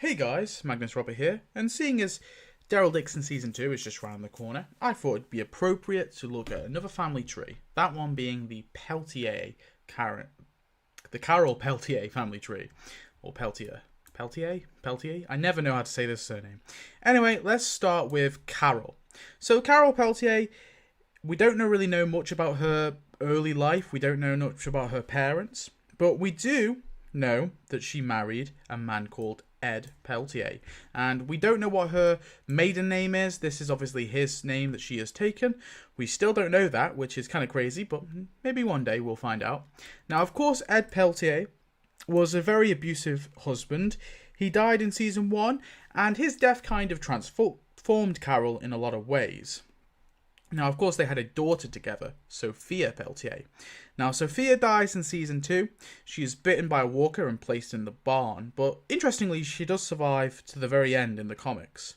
Hey guys, Magnus Robert here, and seeing as Daryl Dixon Season 2 is just round the corner, I thought it'd be appropriate to look at another family tree, that one being the Peltier, the Carol Peltier family tree, or Peltier. Peltier? I never know how to say this surname. Anyway, let's start with Carol. So Carol Peltier, we don't really know much about her early life, we don't know much about her parents, but we do know that she married a man called Ed Peltier, and we don't know what her maiden name is. This is obviously his name that she has taken. We still don't know that, which is kind of crazy, but maybe one day we'll find out. Now, of course, Ed Peltier was a very abusive husband. He died in season 1, and his death kind of transformed Carol in a lot of ways. Now, of course, they had a daughter together, Sophia Peltier. Now, Sophia dies in season 2. She is bitten by a walker and placed in the barn. But interestingly, she does survive to the very end in the comics.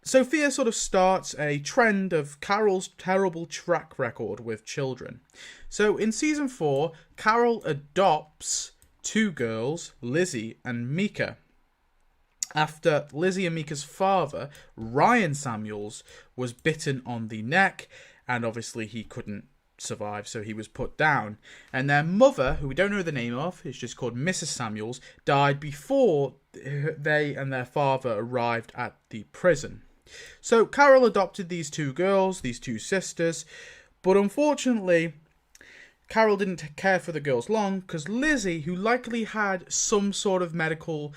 Sophia sort of starts a trend of Carol's terrible track record with children. So in season 4, Carol adopts 2 girls, Lizzie and Mika, after Lizzie and Mika's father, Ryan Samuels, was bitten on the neck, and obviously he couldn't survive, so he was put down. And their mother, who we don't know the name of, is just called Mrs. Samuels, died before they and their father arrived at the prison. So Carol adopted these 2 girls, these 2 sisters, but unfortunately, Carol didn't care for the girls long, because Lizzie, who likely had some sort of medical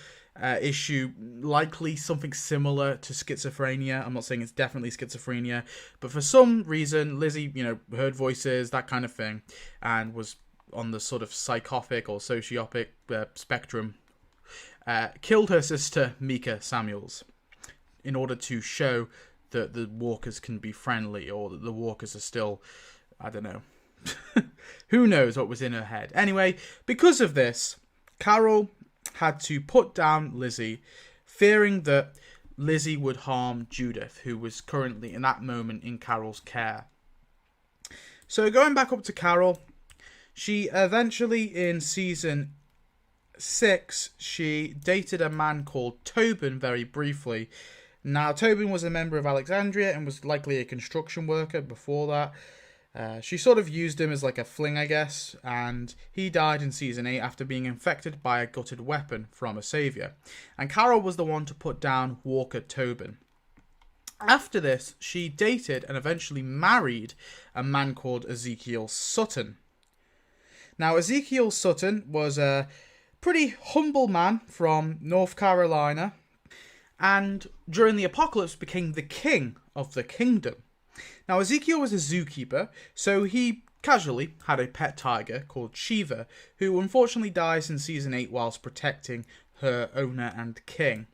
issue, likely something similar to schizophrenia. I'm not saying it's definitely schizophrenia, but for some reason, Lizzie, heard voices, that kind of thing, and was on the sort of psychopathic or sociopathic spectrum, killed her sister, Mika Samuels, in order to show that the walkers can be friendly, or that the walkers are still, I don't know. Who knows what was in her head. Anyway, because of this, Carol had to put down Lizzie, fearing that Lizzie would harm Judith, who was currently in that moment in Carol's care. So going back up to Carol, she eventually in season 6, she dated a man called Tobin very briefly. Now, Tobin was a member of Alexandria and was likely a construction worker before that. She sort of used him as like a fling, I guess, and he died in season 8 after being infected by a gutted weapon from a saviour. And Carol was the one to put down Walker Tobin. After this, she dated and eventually married a man called Ezekiel Sutton. Now, Ezekiel Sutton was a pretty humble man from North Carolina, and during the apocalypse became the king of the kingdom. Now, Ezekiel was a zookeeper, so he casually had a pet tiger called Shiva, who unfortunately dies in season 8 whilst protecting her owner and king.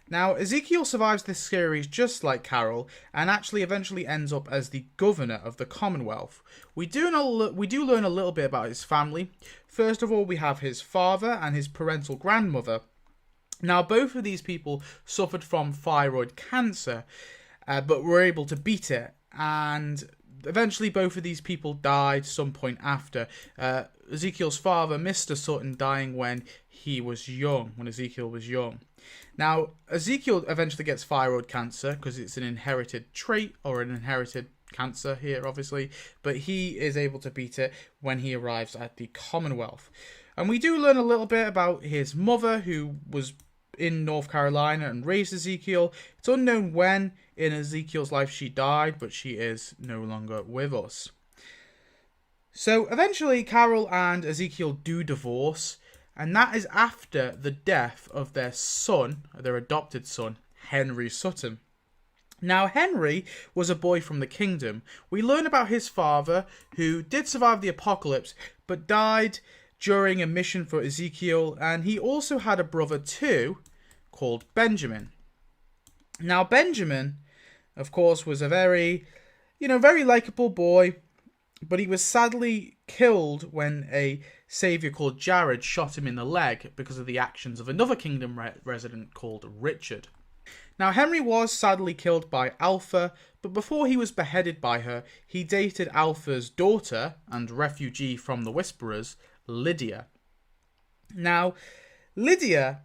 Now, Ezekiel survives this series just like Carol, and actually eventually ends up as the governor of the Commonwealth. We do learn a little bit about his family. First of all, we have his father and his parental grandmother. Now, both of these people suffered from thyroid cancer, but were able to beat it. And eventually both of these people died some point after. Ezekiel's father, Mr. Sutton, dying when Ezekiel was young. Now, Ezekiel eventually gets thyroid cancer because it's an inherited trait, or an inherited cancer here, obviously. But he is able to beat it when he arrives at the Commonwealth. And we do learn a little bit about his mother, who was in North Carolina and raised Ezekiel. It's unknown when in Ezekiel's life she died, but she is no longer with us. So eventually Carol and Ezekiel do divorce, and that is after the death of their son, their adopted son, Henry Sutton. Now, Henry was a boy from the kingdom. We learn about his father, who did survive the apocalypse, but died during a mission for Ezekiel, and he also had a brother too, called Benjamin. Now, Benjamin, of course, was a very likable boy, but he was sadly killed when a saviour called Jared shot him in the leg because of the actions of another kingdom resident called Richard. Now, Henry was sadly killed by Alpha, but before he was beheaded by her, he dated Alpha's daughter and refugee from the Whisperers, Lydia. Now, Lydia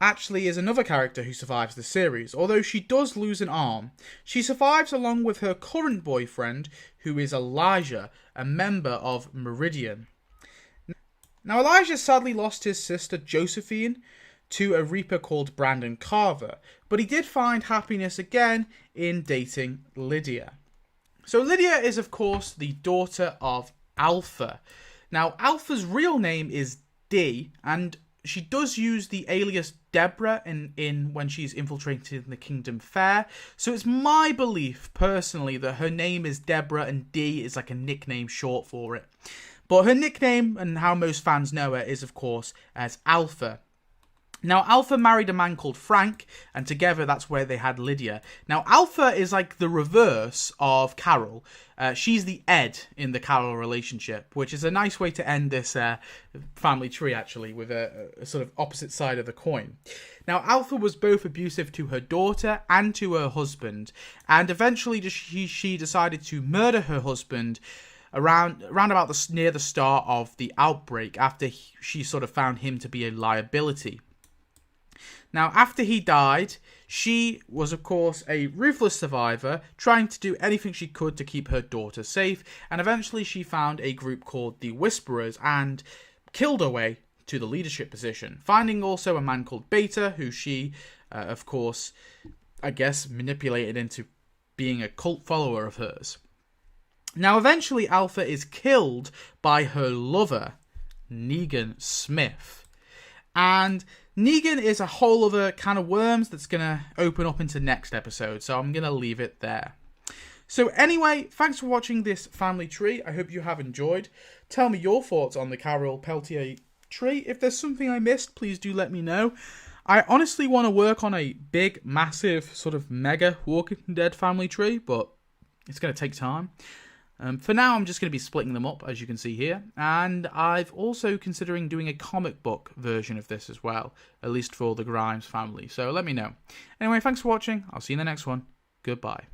actually is another character who survives the series, although she does lose an arm. She survives along with her current boyfriend, who is Elijah, a member of Meridian. Now, Elijah sadly lost his sister Josephine to a Reaper called Brandon Carver, but he did find happiness again in dating Lydia. So Lydia is, of course, the daughter of Alpha. Now, Alpha's real name is Dee, and she does use the alias Deborah in when she's infiltrated the Kingdom Fair. So it's my belief, personally, that her name is Deborah and Dee is like a nickname short for it. But her nickname, and how most fans know her, is, of course, as Alpha. Now, Alpha married a man called Frank, and together that's where they had Lydia. Now, Alpha is like the reverse of Carol. She's the Ed in the Carol relationship, which is a nice way to end this family tree, actually, with a sort of opposite side of the coin. Now, Alpha was both abusive to her daughter and to her husband, and eventually she decided to murder her husband around about near the start of the outbreak, after she sort of found him to be a liability. Now, after he died, she was, of course, a ruthless survivor, trying to do anything she could to keep her daughter safe, and eventually she found a group called the Whisperers and killed her way to the leadership position, finding also a man called Beta, who she, of course, I guess, manipulated into being a cult follower of hers. Now, eventually, Alpha is killed by her lover, Negan Smith. And Negan is a whole other can of worms that's going to open up into next episode, so I'm going to leave it there. So anyway, thanks for watching this family tree. I hope you have enjoyed. Tell me your thoughts on the Carol Peltier tree. If there's something I missed, please do let me know. I honestly want to work on a big, massive, sort of mega Walking Dead family tree, but it's going to take time. For now, I'm just going to be splitting them up, as you can see here. And I've also considering doing a comic book version of this as well, at least for the Grimes family. So let me know. Anyway, thanks for watching. I'll see you in the next one. Goodbye.